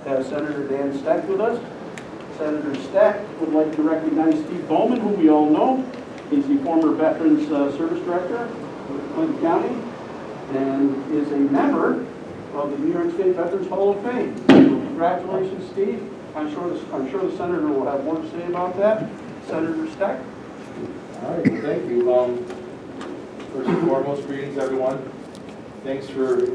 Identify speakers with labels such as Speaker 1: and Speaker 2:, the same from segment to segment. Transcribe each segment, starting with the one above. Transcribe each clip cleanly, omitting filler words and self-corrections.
Speaker 1: have Senator Dan Stec with us. Senator Stec would like to recognize Steve Bowman, who we all know. He's the former Veterans Service Director of Clinton County and is a member of the New York State Veterans Hall of Fame. So congratulations, Steve. I'm sure the Senator will have more to say about that. Senator Stec.
Speaker 2: All right, well, thank you. First and foremost, greetings, everyone. Thanks for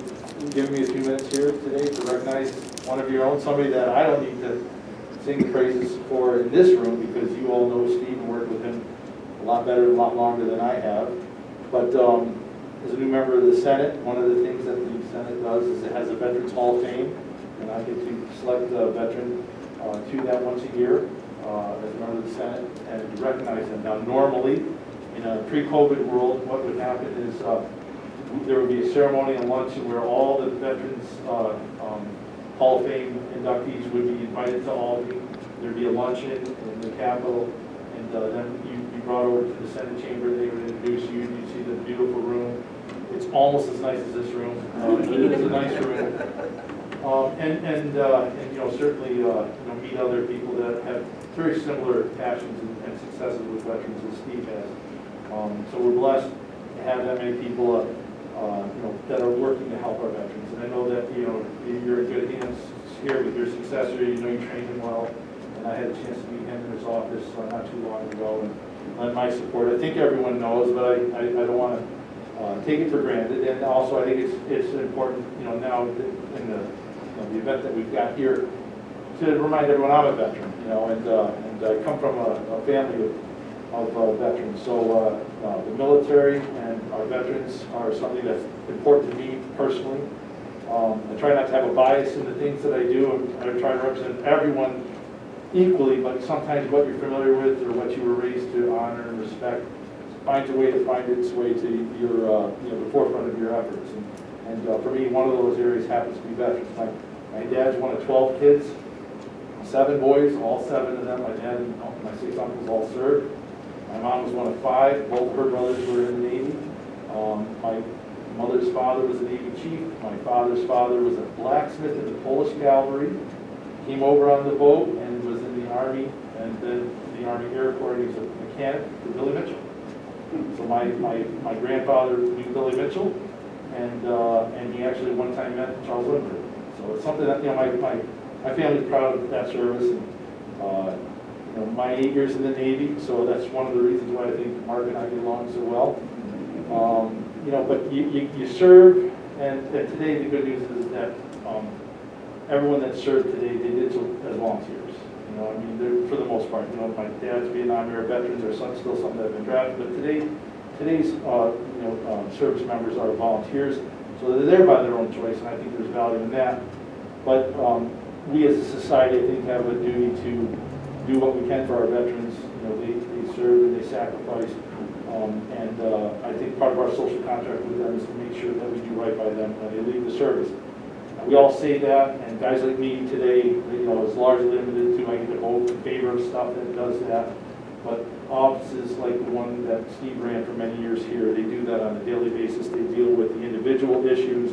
Speaker 2: giving me a few minutes here today to recognize one of your own, somebody that I don't need to sing the praises for in this room because you all know Steve and worked with him a lot better and a lot longer than I have. But as a new member of the Senate, one of the things that the Senate does is it has a Veterans Hall of Fame, and I get to select a veteran to that once a year as a member of the Senate and to recognize them. Now, normally, in a pre-COVID world, what would happen is there would be a ceremony and luncheon where all the Veterans Hall of Fame inductees would be invited to Albany. There'd be a luncheon in the Capitol, and then you'd be brought over to the Senate chamber. They would introduce you. You'd see the beautiful room. It's almost as nice as this room. It is a nice room. And you know, certainly you know, meet other people that have very similar passions and successes with veterans as Steve has. So we're blessed to have that many people you know, that are working to help our veterans. And I know that you know you're in good hands here with your successor. You know you trained him well, and I had a chance to meet him in his office not too long ago and lend my support. I think everyone knows, but I don't want to take it for granted. And also I think it's important, you know, now in the event that we've got here to remind everyone I'm a veteran, you know, and I come from a family of veterans. So the military and our veterans are something that's important to me personally. I try not to have a bias in the things that I do. I try to represent everyone equally, but sometimes what you're familiar with or what you were raised to honor and respect finds a way to find its way to your, you know, the forefront of your efforts. And for me, one of those areas happens to be veterans. My dad's one of 12 kids, 7 boys, all 7 of them. My dad and my 6 uncles all served. My mom was one of 5. Both her brothers were in the Navy. My mother's father was a Navy chief. My father's father was a blacksmith in the Polish cavalry. Came over on the boat and was in the Army, and then the Army Air Corps. He was a mechanic for Billy Mitchell. So my grandfather knew Billy Mitchell, and he actually one time met Charles Lindbergh. So it's something that, you know, my family's proud of that service. And, you know, my 8 years in the Navy, so that's one of the reasons why I think Mark and I get along so well. You know, but you serve, and today the good news is that everyone that served today, they did so as volunteers. You know, I mean, they're, for the most part, you know, my dad's Vietnam era veterans, our son's still some that have been drafted, but today's you know, service members are volunteers, so they're there by their own choice, and I think there's value in that. But we as a society, I think, have a duty to do what we can for our veterans. You know, they serve and they sacrifice, and I think part of our social contract with them is to make sure that we do right by them when they leave the service. We all say that, and guys like me today, you know, is largely limited to I get to vote in favor of stuff that does that. But offices like the one that Steve ran for many years here, they do that on a daily basis. They deal with the individual issues.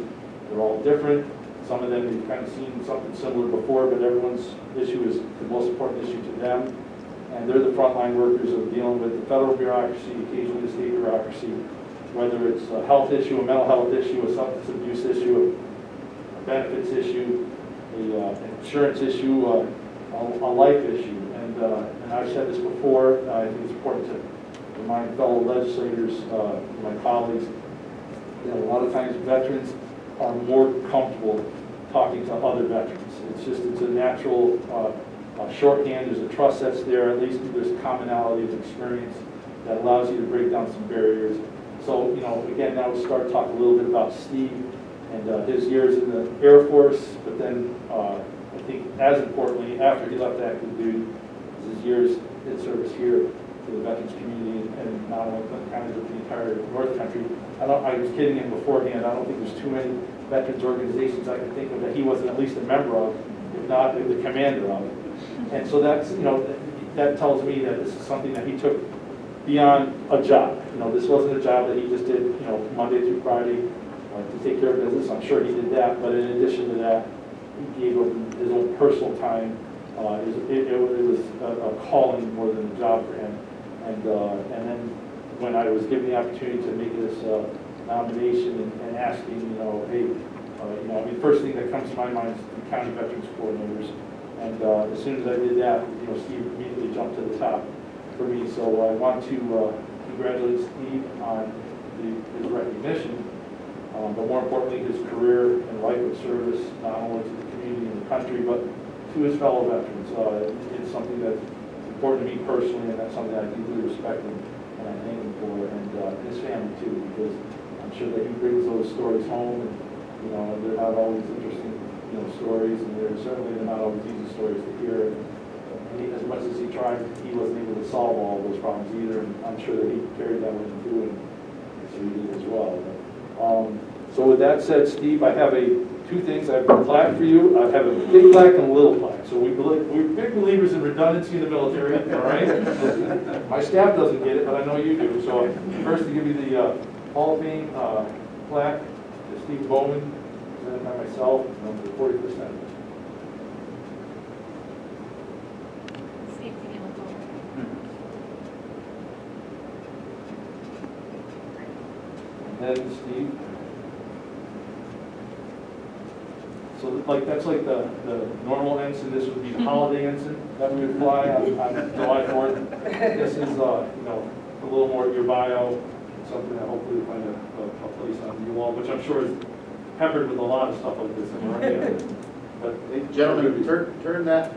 Speaker 2: They're all different. Some of them you've kind of seen something similar before, but everyone's issue is the most important issue to them. And they're the frontline workers of dealing with the federal bureaucracy, occasionally the state bureaucracy, whether it's a health issue, a mental health issue, a substance abuse issue, benefits issue, an insurance issue, a life issue. And I've said this before, I think it's important to remind fellow legislators, my colleagues, you know, a lot of times veterans are more comfortable talking to other veterans. It's a natural shorthand, there's a trust that's there, at least there's commonality of experience that allows you to break down some barriers. So, you know, again, now we'll start talking a little bit about Steve and his years in the Air Force, but then I think as importantly, after he left active duty, his years in service here to the veterans community and not only Clinton County, but the entire North Country. I was kidding him beforehand, I don't think there's too many veterans organizations I can think of that he wasn't at least a member of, if not the commander of. And so that's, you know, that tells me that this is something that he took beyond a job. You know, this wasn't a job that he just did, you know, Monday through Friday to take care of business. I'm sure he did that, but in addition to that, he gave up his own personal time. It was a calling more than a job for him. And then when I was given the opportunity to make this nomination and asking, hey, I mean, first thing that comes to my mind is the county veterans coordinators. And as soon as I did that, Steve immediately jumped to the top for me. So I want to congratulate Steve on his recognition, but more importantly, his career and life of service, not only to the community and the country, but to his fellow veterans. It's something that's important to me personally, and that's something I deeply respect and I thank him for, and his family too, because I'm sure that he brings those stories home, and they're not always interesting, stories, and they're not always easy stories to hear. And as much as he tried, he wasn't able to solve all those problems either, and I'm sure that he carried that with him too, and so he did as well. So with that said, Steve, I have two things. I have a plaque for you. I have a big plaque and a little plaque. So we're big believers in redundancy in the military, all right? My staff doesn't get it, but I know you do. So first to give you the Hall of Fame plaque to Steve Bowman, presented by myself, and the 45th Senator.
Speaker 3: Steve, can you look over?
Speaker 2: And then Steve. So that's like the normal ensign. This would be the holiday ensign that we would fly on July 4th. This is a little more your bio, something that hopefully will find a place on your wall, which I'm sure is peppered with a lot of stuff like this. But
Speaker 4: Hey, gentlemen, turn that,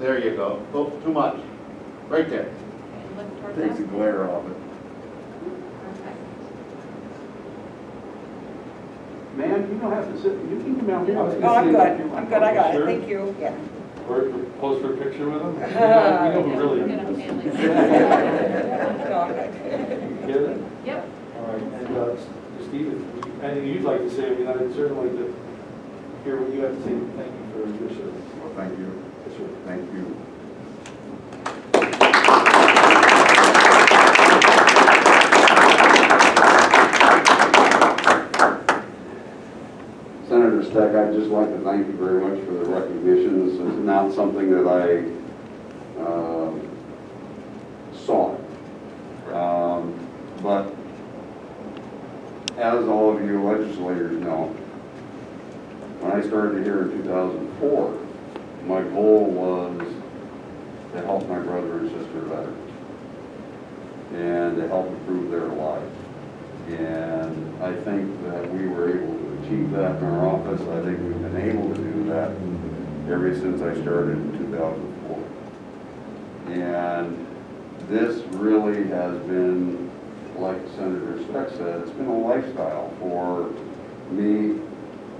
Speaker 4: there you go. Oh, too much. Right there.
Speaker 3: Okay, look towards
Speaker 4: Takes the
Speaker 3: them.
Speaker 4: glare off it.
Speaker 3: Perfect.
Speaker 1: Man, you don't have to sit, you can come down here.
Speaker 2: Oh,
Speaker 5: Oh, I'm good, I got it, thank you, yeah.
Speaker 2: Or pose for a picture with him. We know who really
Speaker 3: Get a
Speaker 2: is.
Speaker 3: family.
Speaker 5: No, I'm good.
Speaker 2: Get it?
Speaker 3: Yep.
Speaker 2: All right, and Steve, anything you'd like to say? I mean, I'd certainly like to hear what you have to say. Thank you for your service.
Speaker 4: Well, thank you.
Speaker 2: Yes, sir.
Speaker 4: Thank you. Senator Stec, I'd just like to thank you very much for the recognition. This is not something that I sought. But as all of you legislators know, when I started here in 2004, my goal was to help my brother and sister veterans and to help improve their lives. And I think that we were able to achieve that in our office. I think we've been able to do that ever since I started in 2004. And this really has been, like Senator Stec said, it's been a lifestyle for me.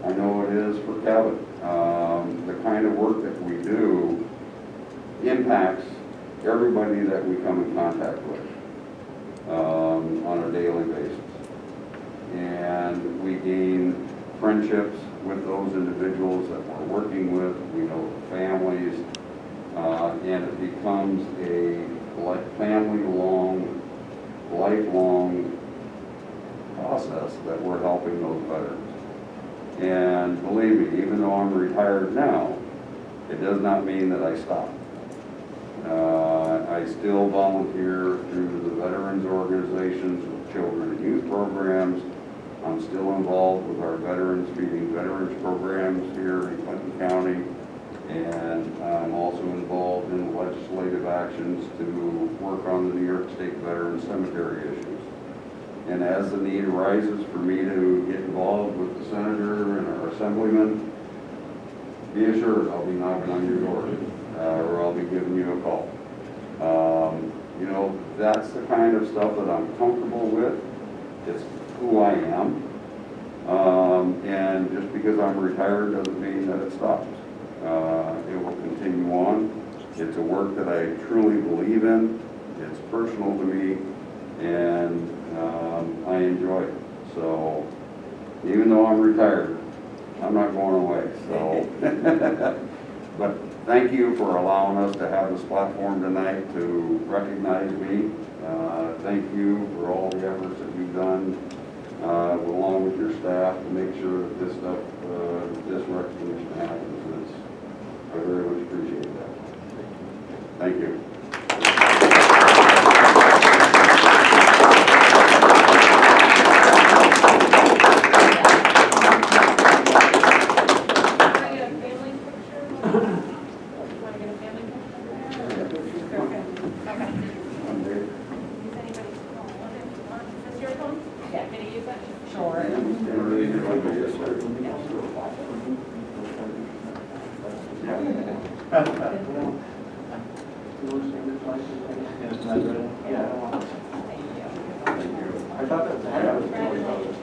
Speaker 4: I know it is for Kevin. The kind of work that we do impacts everybody that we come in contact with on a daily basis. And we gain friendships with those individuals that we're working with. We know the families, and it becomes a family-long, lifelong process that we're helping those veterans. And believe me, even though I'm retired now, it does not mean that I stop. I still volunteer through the veterans organizations with children and youth programs. I'm still involved with our Veterans Feeding Veterans programs here in Clinton County. And I'm also involved in legislative actions to work on the New York State Veterans Cemetery issues. And as the need arises for me to get involved with the senator and our assemblyman, be assured I'll be knocking on your door, or I'll be giving you a call. That's the kind of stuff that I'm comfortable with. It's who I am. And just because I'm retired doesn't mean that it stops. It will continue on. It's a work that I truly believe in. It's personal to me, and I enjoy it. So even though I'm retired, I'm not going away. So, but thank you for allowing us to have this platform tonight to recognize me. Thank you for all the efforts that you've done, along with your staff, to make sure that this stuff, this recognition happens. I very much appreciate that. Thank you.
Speaker 3: Want to get a family picture? Want to get a family picture? Okay. Use anybody's phone. Is this your phone? Yeah. Can you use that?
Speaker 5: Sure.
Speaker 3: Thank you.
Speaker 1: I thought that was